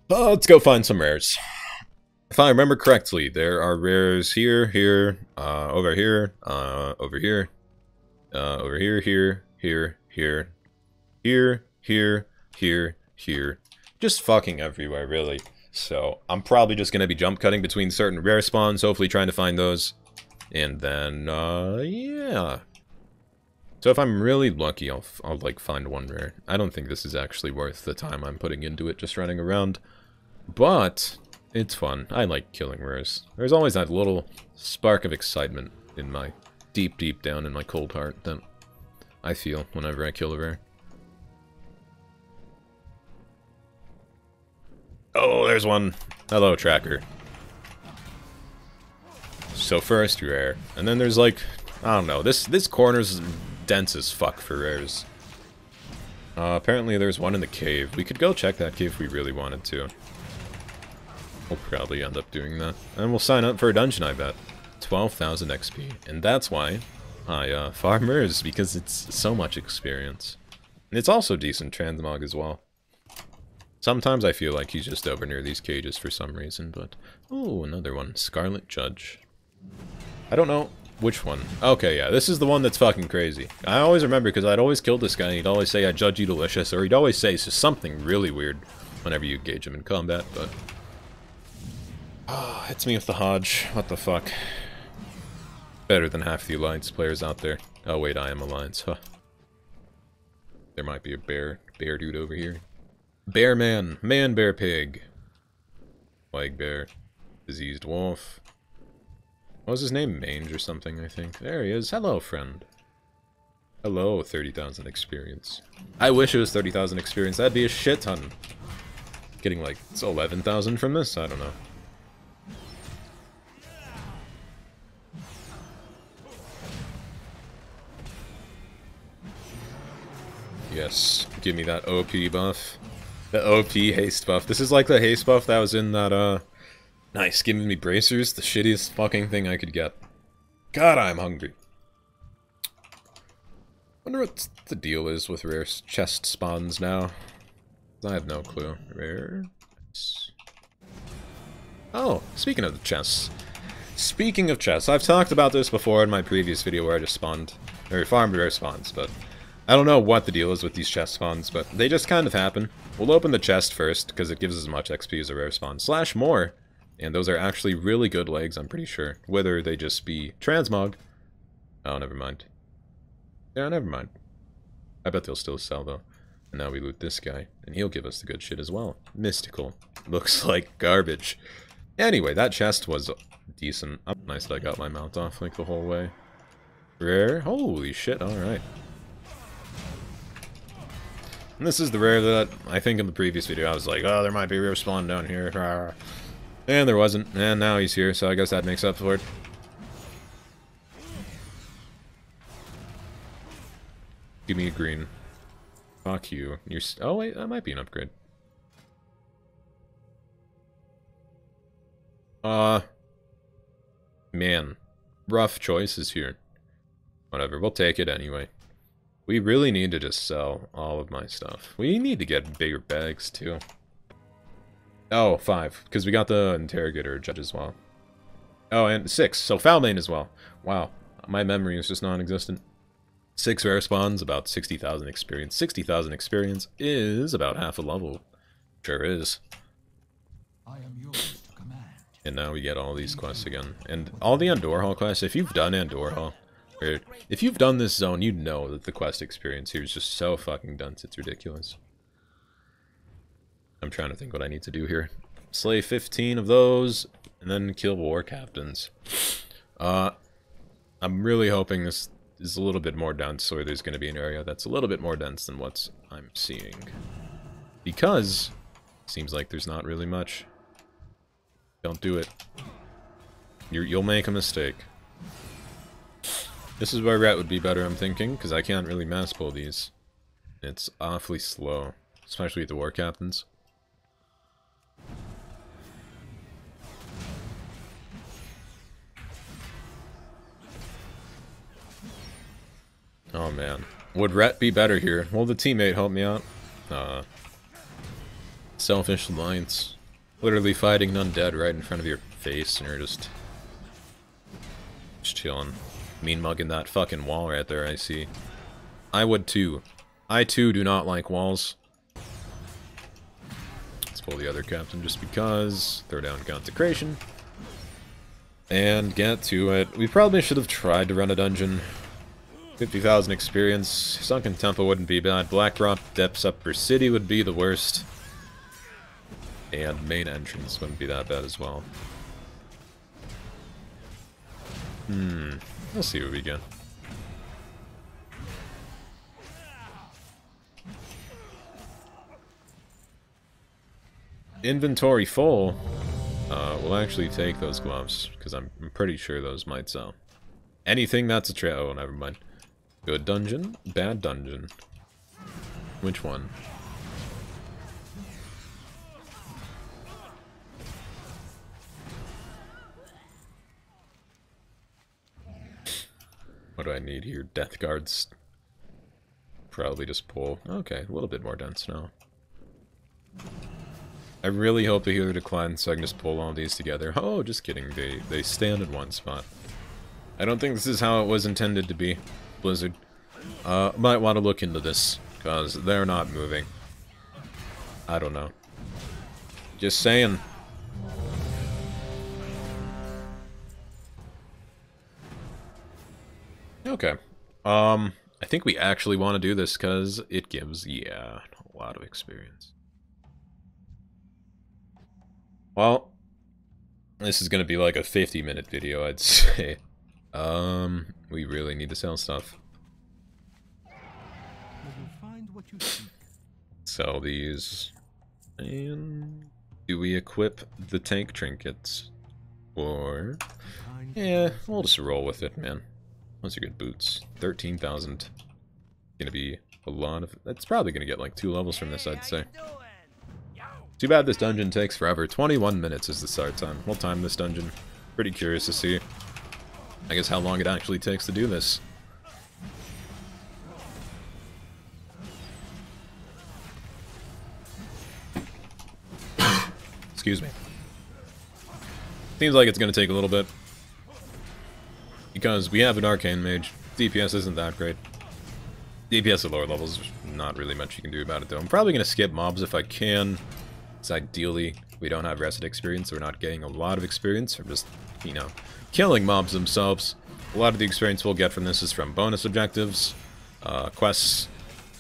Let's go find some rares. If I remember correctly, there are rares here, here, over here, over here, over here, here, here, here, here, here, here. Just fucking everywhere, really. So, I'm probably just gonna be jump cutting between certain rare spawns, hopefully trying to find those. And then, yeah. So if I'm really lucky, I'll like, find one rare. I don't think this is actually worth the time I'm putting into it, just running around. But, it's fun. I like killing rares. There's always that little spark of excitement in my deep, deep down in my cold heart that I feel whenever I kill a rare. Oh, there's one. Hello, tracker. So first rare, and then there's like, I don't know, this corner's dense as fuck for rares. Apparently there's one in the cave. We could go check that cave if we really wanted to. We'll probably end up doing that. And we'll sign up for a dungeon, I bet. 12,000 XP. And that's why I farm rares, because it's so much experience. And it's also decent transmog as well. Sometimes I feel like he's just over near these cages for some reason, but... Oh, another one. Scarlet Judge. I don't know which one. Okay, yeah, this is the one that's fucking crazy. I always remember because I'd always kill this guy and he'd always say, I judge you delicious, or he'd always say something really weird whenever you engage him in combat, but... Oh, hits me with the Hodge. What the fuck? Better than half the Alliance players out there. Oh wait, I am Alliance, huh. There might be a bear dude over here. Bear man, bear pig. Plague bear. Diseased wolf. What was his name? Mange or something, I think. There he is. Hello, friend. Hello, 30,000 experience. I wish it was 30,000 experience. That'd be a shit ton. Getting like 11,000 from this? I don't know. Yes, give me that OP buff. The OP haste buff. This is like the haste buff that was in that, Nice, giving me bracers, the shittiest fucking thing I could get. God, I'm hungry. Wonder what the deal is with rare chest spawns now. I have no clue. Rare... Oh, speaking of the chests. Speaking of chests, I've talked about this before in my previous video where I just spawned, or farmed rare spawns, but I don't know what the deal is with these chest spawns, but they just kind of happen. We'll open the chest first, because it gives as much XP as a rare spawn, / more. And those are actually really good legs, I'm pretty sure. Whether they just be transmog. Oh, never mind. Yeah, never mind. I bet they'll still sell, though. And now we loot this guy, and he'll give us the good shit as well. Mystical. Looks like garbage. Anyway, that chest was decent. Nice that I got my mount off, like, the whole way. Rare? Holy shit, alright. And this is the rare that, I think in the previous video, I was like, oh, there might be a rare spawn down here. And there wasn't, and now he's here, so I guess that makes up for it. Give me a green. Fuck you. You're oh wait, that might be an upgrade. Man. Rough choices here. Whatever, we'll take it anyway. We really need to just sell all of my stuff. We need to get bigger bags, too. Oh, 5, because we got the Interrogator Judge as well. Oh, and 6, so Foulbane as well. Wow, my memory is just non-existent. 6 rare spawns, about 60,000 experience. 60,000 experience is about half a level. Sure is. I am yours to command. And now we get all these quests again. And all the Andor Hall quests, if you've done Andor Hall, or if you've done this zone, you know that the quest experience here is just so fucking dense, it's ridiculous. I'm trying to think what I need to do here. Slay 15 of those, and then kill war captains. I'm really hoping this is a little bit more dense, or there's going to be an area that's a little bit more dense than what I'm seeing. Because, seems like there's not really much. Don't do it. You'll make a mistake. This is where ret would be better, I'm thinking, because I can't really mass pull these. It's awfully slow, especially with the war captains. Oh man, Would Rhett be better here? Will the teammate help me out? Selfish alliance. Literally fighting an undead right in front of your face, and you're just chilling. Mean mugging that fucking wall right there, I see. I would too. I too do not like walls. Let's pull the other captain just because. Throw down consecration. And get to it. We probably should have tried to run a dungeon. 50,000 experience. Sunken Temple wouldn't be bad. Blackrock Depths Upper City would be the worst. And main entrance wouldn't be that bad as well. We'll see what we get. Inventory full. We'll actually take those gloves, because I'm pretty sure those might sell. Anything that's a trail. Oh, never mind. Good dungeon, bad dungeon. Which one? What do I need here? Death guards. Probably just pull. Okay, a little bit more dense now. I really hope the healer declines so I can just pull all these together. Oh, just kidding. They stand in one spot. I don't think this is how it was intended to be, Blizzard. Might want to look into this, because they're not moving. I don't know. Just saying. Okay. I think we actually want to do this, because it gives, yeah, a lot of experience. Well, this is going to be like a 50-minute video, I'd say. We really need to sell stuff. Sell these. And do we equip the tank trinkets? Or... yeah, we'll just roll with it, man. Those are good boots. 13,000. Gonna be a lot of... that's probably gonna get like 2 levels from this, I'd say. Too bad this dungeon takes forever. 21 minutes is the start time. We'll time this dungeon. Pretty curious to see, I guess, how long it actually takes to do this. Excuse me. Seems like it's going to take a little bit. Because we have an arcane mage. DPS isn't that great. DPS at lower levels, not really much you can do about it though. I'm probably going to skip mobs if I can. Ideally, we don't have rested experience, so we're not getting a lot of experience from just, you know, killing mobs themselves. A lot of the experience we'll get from this is from bonus objectives, quests,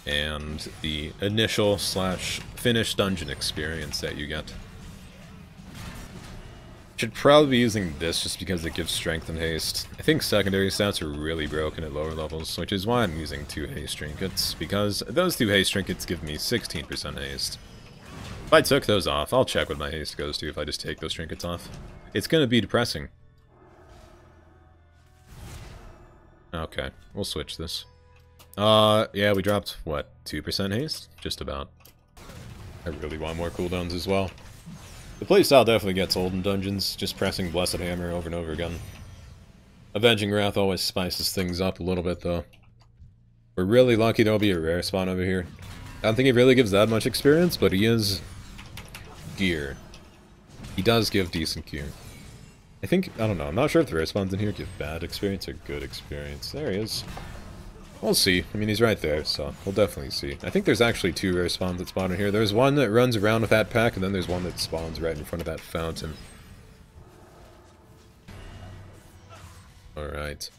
and the initial / finished dungeon experience that you get. Should probably be using this just because it gives strength and haste. I think secondary stats are really broken at lower levels, which is why I'm using 2 haste trinkets, because those 2 haste trinkets give me 16% haste. If I took those off, I'll check what my haste goes to if I just take those trinkets off. It's gonna be depressing. Okay, we'll switch this. Yeah, we dropped, what, 2% haste? Just about. I really want more cooldowns as well. The playstyle definitely gets old in dungeons, just pressing Blessed Hammer over and over again. Avenging Wrath always spices things up a little bit, though. We're really lucky there'll be a rare spawn over here. I don't think he really gives that much experience, but he is... gear. He does give decent gear. I think, I don't know, I'm not sure if the rare spawns in here give bad experience or good experience. There he is. We'll see. I mean, he's right there, so we'll definitely see. I think there's actually 2 rare spawns that spawn in here. There's one that runs around with that pack, and then there's one that spawns right in front of that fountain. Alright.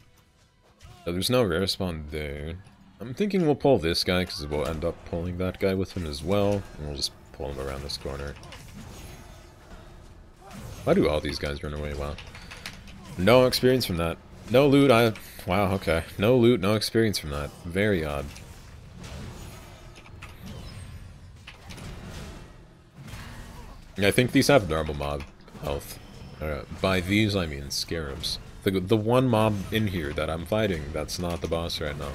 So there's no rare spawn there. I'm thinking we'll pull this guy, because we'll end up pulling that guy with him as well. And we'll just pull him around this corner. Why do all these guys run away? Wow. No experience from that. No loot, wow, okay. No loot, no experience from that. Very odd. I think these have normal mob health. By these, I mean scarabs. The one mob in here that I'm fighting, that's not the boss right now.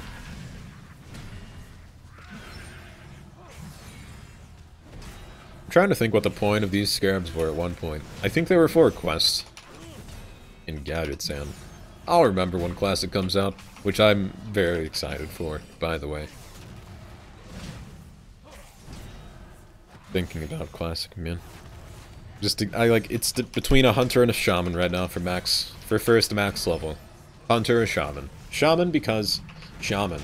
I'm trying to think what the point of these scarabs were at one point. I think they were for a quest in Gadget Sand. I'll remember when Classic comes out, which I'm very excited for, by the way. Thinking about Classic, man. It's between a Hunter and a Shaman right now for first max level. Hunter or Shaman. Shaman because Shaman.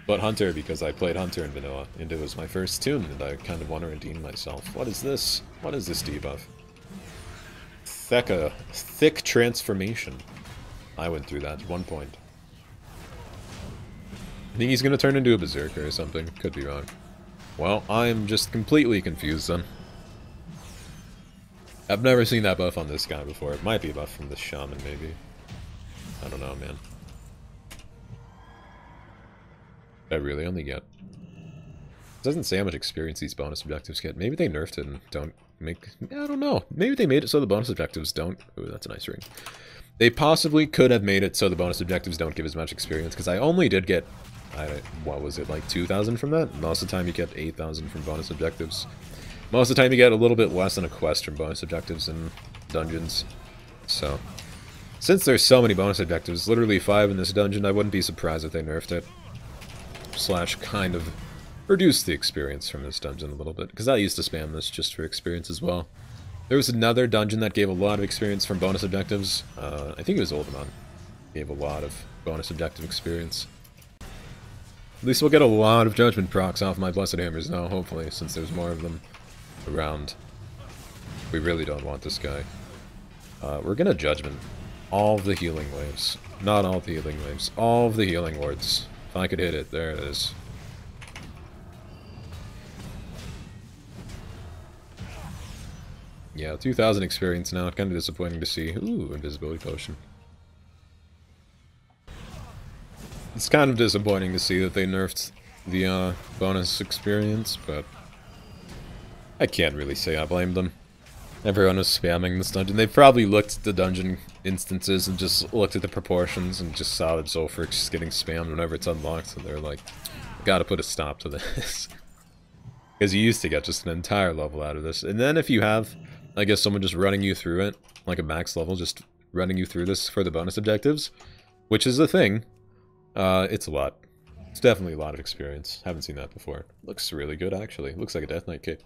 But Hunter because I played Hunter in Vanilla, and it was my first tune, and I kind of want to redeem myself. What is this? What is this debuff? Thick transformation. I went through that at one point. I think he's gonna turn into a Berserker or something. Could be wrong. Well, I'm just completely confused then. I've never seen that buff on this guy before. It might be a buff from the Shaman, maybe. I don't know, man. I really only get... It doesn't say how much experience these bonus objectives get. Maybe they nerfed it and don't make... I don't know. Maybe they made it so the bonus objectives don't... Ooh, that's a nice ring. They possibly could have made it so the bonus objectives don't give as much experience, because I only did get... what was it, like 2,000 from that? Most of the time you get 8,000 from bonus objectives. Most of the time you get a little bit less than a quest from bonus objectives in dungeons. So... Since there's so many bonus objectives, literally 5 in this dungeon, I wouldn't be surprised if they nerfed it. Slash kind of reduce the experience from this dungeon a little bit, because I used to spam this just for experience as well. There was another dungeon that gave a lot of experience from bonus objectives. I think it was Oldemon. Gave a lot of bonus objective experience. At least we'll get a lot of judgment procs off my Blessed Hammers now, hopefully, since there's more of them around. We really don't want this guy. We're gonna judgment all of the healing waves. Not all the healing waves. All of the healing wards. If I could hit it, there it is. Yeah, 2,000 experience now. Kind of disappointing to see. Ooh, invisibility potion. It's kind of disappointing to see that they nerfed the bonus experience, but I can't really say I blame them. Everyone was spamming this dungeon. They probably looked at the dungeon instances and just looked at the proportions and just saw that zul'farrak's just getting spammed whenever it's unlocked, so they're like, gotta put a stop to this. Because you used to get just an entire level out of this. And then if you have, I guess, someone just running you through it, like a max level, just running you through this for the bonus objectives, which is a thing, it's a lot. It's definitely a lot of experience. Haven't seen that before. Looks really good, actually. Looks like a Death Knight cape.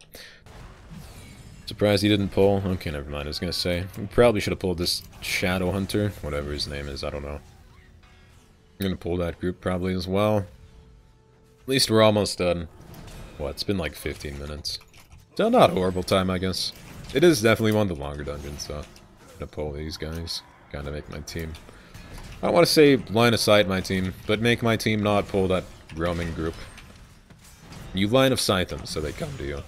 Surprised he didn't pull. Okay, never mind. I was gonna say, we probably should have pulled this Shadow Hunter, whatever his name is, I don't know. I'm gonna pull that group probably as well. At least we're almost done. What, it's been like 15 minutes. So not a horrible time, I guess. It is definitely one of the longer dungeons, so I'm gonna pull these guys. Gotta make my team. I don't want to say line of sight my team, but make my team not pull that roaming group. You line of sight them so they come to you.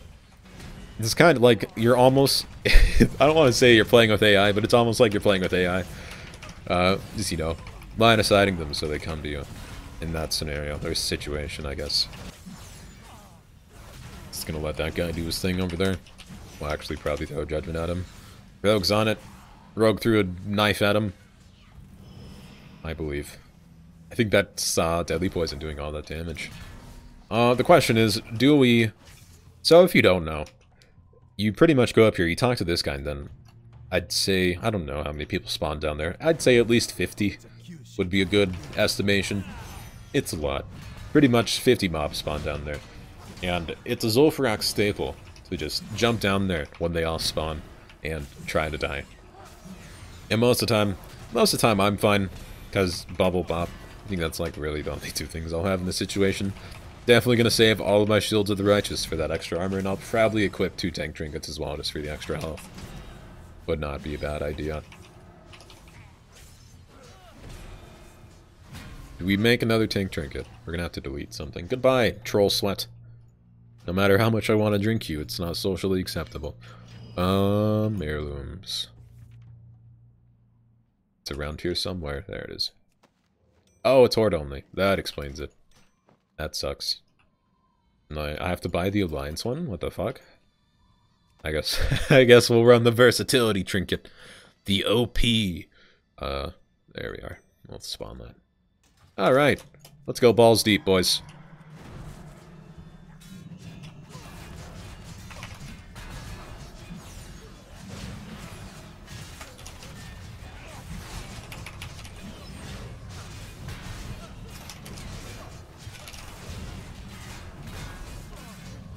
It's kind of like you're almost... I don't want to say you're playing with AI, but it's almost like you're playing with AI. Just, you know, line of sighting them so they come to you. In that scenario, or situation, I guess. Just gonna let that guy do his thing over there. We'll actually probably throw a judgment at him. Rogue's on it. Rogue threw a knife at him. I believe. I think that's deadly poison doing all that damage. The question is, do we... So if you don't know, you pretty much go up here, you talk to this guy, and then I'd say, I don't know how many people spawn down there. I'd say at least 50 would be a good estimation. It's a lot. Pretty much 50 mobs spawn down there. And it's a zul'farrak staple to just jump down there when they all spawn and try to die. And most of the time I'm fine, because Bubble Bop. I think that's like really the only two things I'll have in this situation. Definitely going to save all of my Shields of the Righteous for that extra armor, and I'll probably equip 2 tank trinkets as well, just for the extra health. Would not be a bad idea. Do we make another tank trinket? We're going to have to delete something. Goodbye, Troll Sweat. No matter how much I want to drink you, it's not socially acceptable. Heirlooms. It's around here somewhere. There it is. Oh, it's Horde only. That explains it. That sucks. No, I have to buy the Alliance one? What the fuck? I guess we'll run the versatility trinket. The OP. There we are. Let's spawn that. Alright. Let's go balls deep, boys.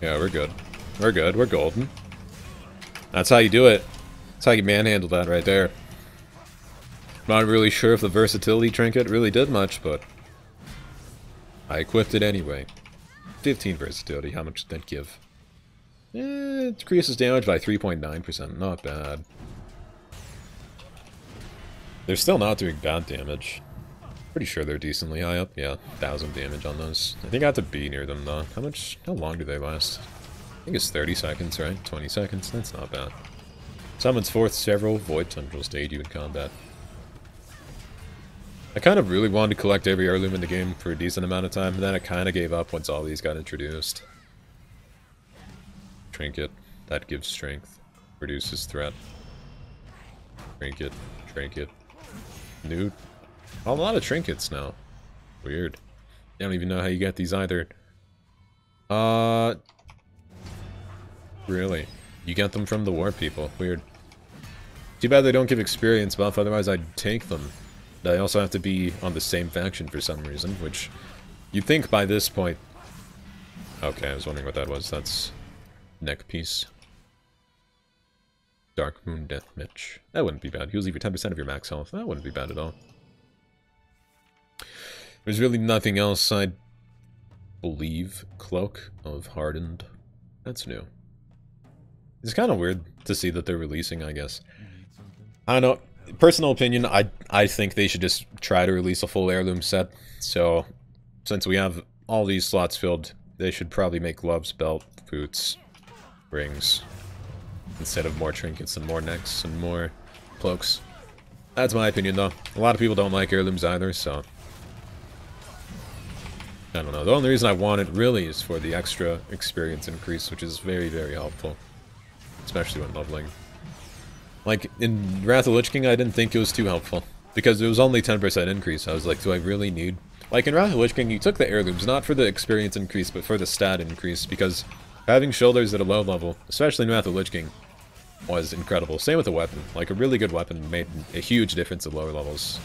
Yeah, we're good. We're good. We're golden. That's how you do it. That's how you manhandle that right there. Not really sure if the versatility trinket really did much, but I equipped it anyway. 15 versatility, how much did that give? It decreases damage by 3.9%, not bad. They're still not doing bad damage. Pretty sure they're decently high up. Yeah, 1,000 damage on those. I think I have to be near them though. How long do they last? I think it's 30 seconds, right? 20 seconds? That's not bad. Summons forth several void tendrils to aid you in combat. I kind of really wanted to collect every heirloom in the game for a decent amount of time, and then I kind of gave up once all these got introduced. Trinket. That gives strength. Reduces threat. Trinket. Trinket. New. A lot of trinkets now. Weird. I don't even know how you get these either. Really? You get them from the war people. Weird. Too bad they don't give experience buff, otherwise I'd take them. I also have to be on the same faction for some reason, which you'd think by this point... Okay, I was wondering what that was. That's neck piece. Dark Moon Death Mitch. That wouldn't be bad. He'll leave you 10% of your max health. That wouldn't be bad at all. There's really nothing else, I believe. Cloak of Hardened. That's new. It's kind of weird to see that they're releasing, I guess. I don't know. Personal opinion, I think they should just try to release a full heirloom set. So, since we have all these slots filled, they should probably make gloves, belt, boots, rings, instead of more trinkets and more necks and more cloaks. That's my opinion, though. A lot of people don't like heirlooms either, so... I don't know. The only reason I want it, really, is for the extra experience increase, which is very, very helpful. Especially when leveling. Like, in Wrath of Lich King, I didn't think it was too helpful. Because it was only 10% increase. I was like, do I really need... Like, in Wrath of Lich King, you took the heirlooms, not for the experience increase, but for the stat increase. Because having shoulders at a low level, especially in Wrath of Lich King, was incredible. Same with a weapon. Like, a really good weapon made a huge difference at lower levels.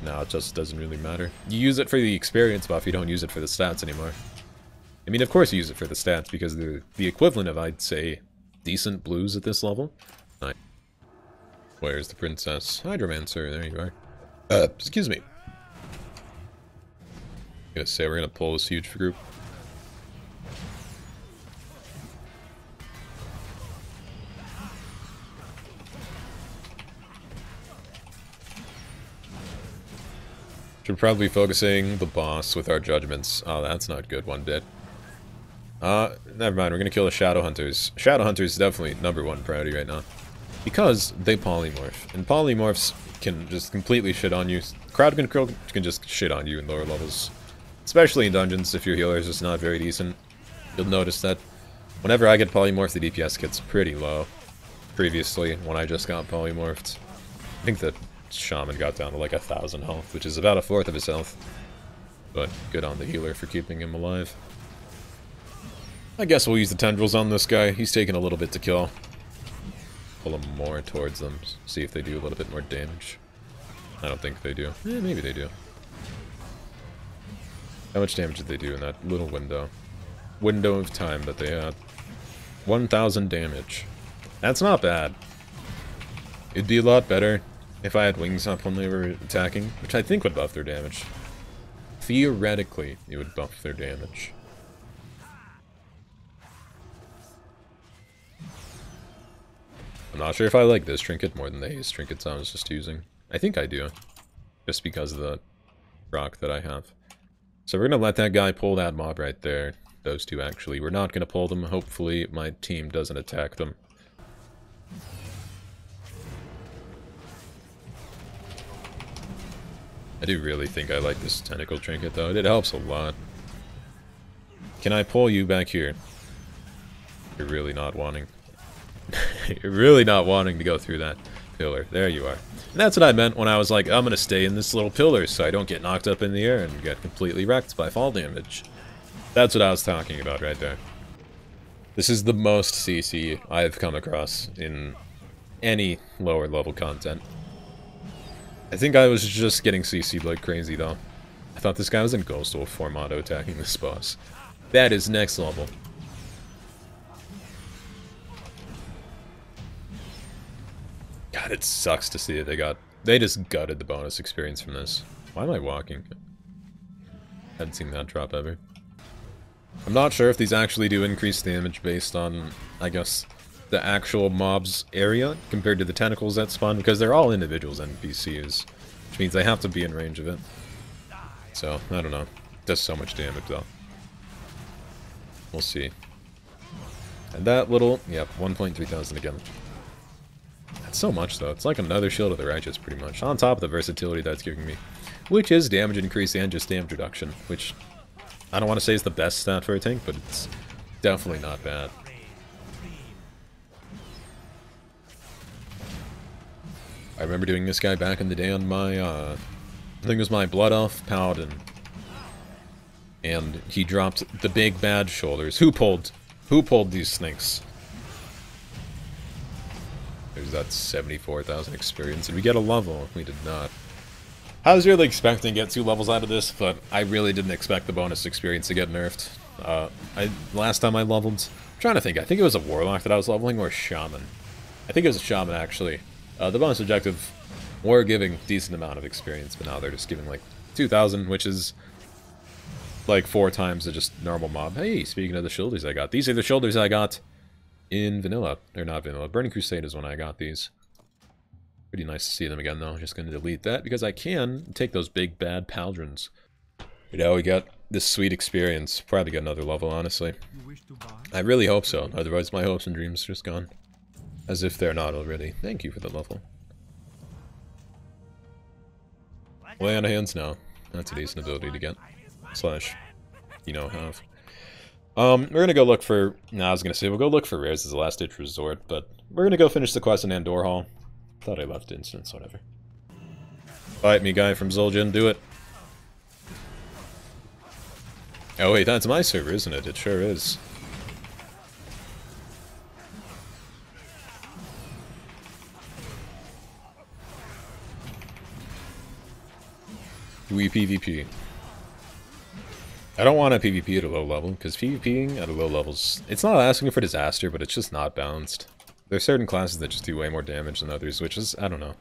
Now it just doesn't really matter. You use it for the experience buff, you don't use it for the stats anymore. I mean, of course you use it for the stats, because they're the equivalent of, I'd say, decent blues at this level. Nice. Where's the princess? Hydromancer, there you are. Excuse me. I'm gonna say we're gonna pull this huge group. Should probably be focusing the boss with our judgments. Oh, that's not good one bit. Never mind, we're gonna kill the Shadow Hunters. Shadow Hunters is definitely #1 priority right now. Because they polymorph. And polymorphs can just completely shit on you. Crowd control can just shit on you in lower levels. Especially in dungeons, if your healer is just not very decent. You'll notice that whenever I get polymorphed, the DPS gets pretty low. Previously, when I just got polymorphed. I think that Shaman got down to like 1,000 health, which is about 1/4 of his health. But good on the healer for keeping him alive. I guess we'll use the tendrils on this guy. He's taking a little bit to kill. Pull him more towards them, see if they do a little bit more damage. I don't think they do. Maybe they do. How much damage did they do in that little window of time that they had? 1,000 damage. That's not bad. It'd be a lot better if I had wings up when they were attacking, which I think would buff their damage. Theoretically, it would buff their damage. I'm not sure if I like this trinket more than the haste trinkets I was just using. I think I do. Just because of the rock that I have. So we're gonna let that guy pull that mob right there. Those two, actually. We're not gonna pull them. Hopefully my team doesn't attack them. I do really think I like this tentacle trinket, though. It helps a lot. Can I pull you back here? You're really not wanting. You're really not wanting to go through that pillar. There you are. And that's what I meant when I was like, I'm gonna stay in this little pillar so I don't get knocked up in the air and get completely wrecked by fall damage. That's what I was talking about right there. This is the most CC I've come across in any lower level content. I think I was just getting CC'd like crazy, though. I thought this guy was in Ghost Wolf form auto-attacking this boss. That is next level. God, it sucks to see it. They just gutted the bonus experience from this. Why am I walking? Hadn't seen that drop ever. I'm not sure if these actually do increase damage based on, I guess, the actual mob's area compared to the tentacles that spawn, because they're all individuals NPCs, which means they have to be in range of it. So, I don't know. It does so much damage, though. We'll see. And that little, yep, 1,300 again. That's so much, though. It's like another Shield of the Righteous, pretty much, on top of the versatility that's giving me. Which is damage increase and just damage reduction, which I don't want to say is the best stat for a tank, but it's definitely not bad. I remember doing this guy back in the day on my, I think it was my Blood Elf Paladin. And he dropped the big bad shoulders. Who pulled these snakes? There's that 74,000 experience. Did we get a level? We did not. I was really expecting to get 2 levels out of this, but I really didn't expect the bonus experience to get nerfed. Last time I leveled, I'm trying to think, I think it was a Warlock that I was leveling, or a Shaman. I think it was a Shaman, actually. The bonus objective were giving decent amount of experience, but now they're just giving like 2,000, which is like 4 times the just normal mob. Hey, speaking of the shoulders I got, these are the shoulders I got in Vanilla. They're not Vanilla. Burning Crusade is when I got these. Pretty nice to see them again, though. Just going to delete that because I can take those big bad Paldrons. You know, we got this sweet experience. Probably get another level, honestly. I really hope so. Otherwise, my hopes and dreams are just gone. As if they're not already. Thank you for the level. Lay on hands now. That's a decent ability to get. Slash, you know, have. We're gonna go look for... I was gonna say, we'll go look for rares as a last-ditch resort, but we're gonna go finish the quest in Andor Hall. Thought I left instance, whatever. Fight me, guy from Zul'jin, do it. Oh wait, that's my server, isn't it? It sure is. Do we PvP? I don't want to PvP at a low level, because PvPing at a low level, it's not asking for disaster, but it's just not balanced. There are certain classes that just do way more damage than others, which is, I don't know.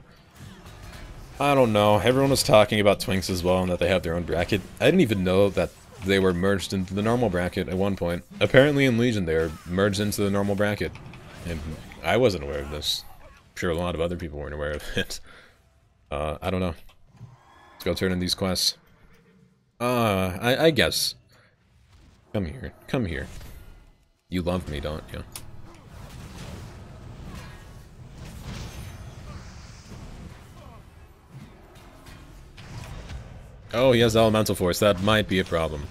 I don't know. Everyone was talking about Twinks as well, and that they have their own bracket. I didn't even know that they were merged into the normal bracket at one point. Apparently in Legion, they were merged into the normal bracket. And I wasn't aware of this. I'm sure a lot of other people weren't aware of it. I don't know. Let's go turn in these quests. I guess. Come here. Come here. You love me, don't you? Oh, he has Elemental Force. That might be a problem.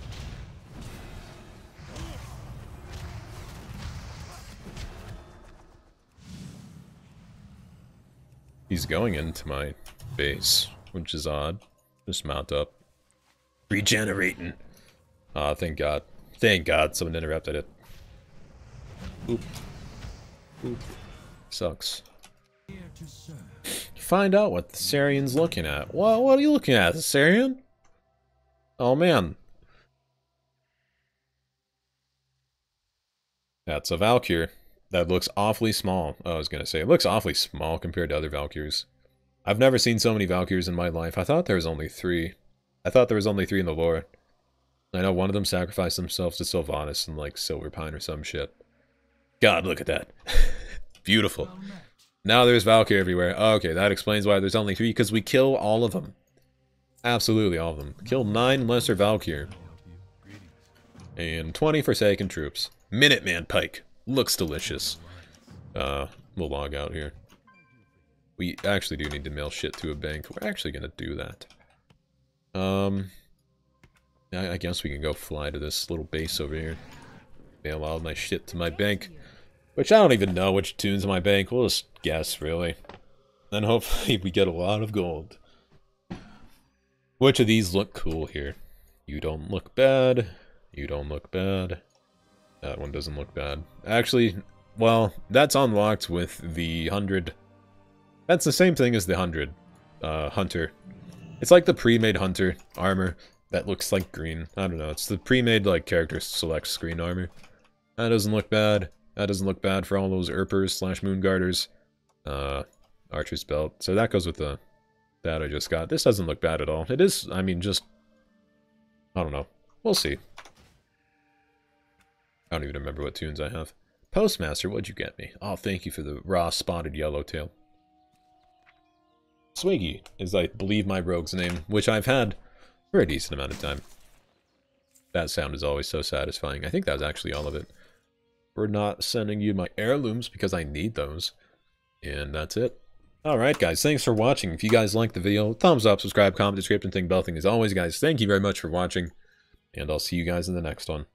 He's going into my base, which is odd. Just mount up. Regenerating. Ah, thank God. Thank God someone interrupted it. Oop. Oop. Sucks. Find out what the Sarian's looking at. What are you looking at, the Sarian? Oh man. That's a Valkyr. That looks awfully small. Oh, I was gonna say, it looks awfully small compared to other Valkyrs. I've never seen so many Valkyrs in my life. I thought there was only 3. I thought there was only 3 in the lore. I know one of them sacrificed themselves to Sylvanas and like Silverpine or some shit. God, look at that. Beautiful. Now there's Valkyr everywhere. Oh, okay, that explains why there's only 3, because we kill all of them. Absolutely all of them. Kill 9 lesser Valkyr. And 20 Forsaken troops. Minuteman Pike. Looks delicious. We'll log out here. We actually do need to mail shit to a bank. We're actually gonna do that. I guess we can go fly to this little base over here. Mail all my shit to my bank. Which I don't even know which tune's in my bank. We'll just guess, really. Then hopefully we get a lot of gold. Which of these look cool here? You don't look bad. You don't look bad. That one doesn't look bad. Actually, well, that's unlocked with the 100. That's the same thing as the 100 Hunter. It's like the pre-made Hunter armor that looks like green. I don't know. It's the pre-made like character select screen armor. That doesn't look bad. That doesn't look bad for all those Erpers / Moonguarders. Archer's belt. So that goes with the that I just got. This doesn't look bad at all. It is, I mean, just... I don't know. We'll see. I don't even remember what tunes I have. Postmaster, what'd you get me? Oh, thank you for the raw spotted yellowtail. Swiggy is, I believe, my rogue's name, which I've had for a decent amount of time. That sound is always so satisfying. I think that was actually all of it. We're not sending you my heirlooms because I need those. And that's it. Alright guys, thanks for watching. If you guys liked the video, thumbs up, subscribe, comment, description, thing, bell thing. As always guys, thank you very much for watching. And I'll see you guys in the next one.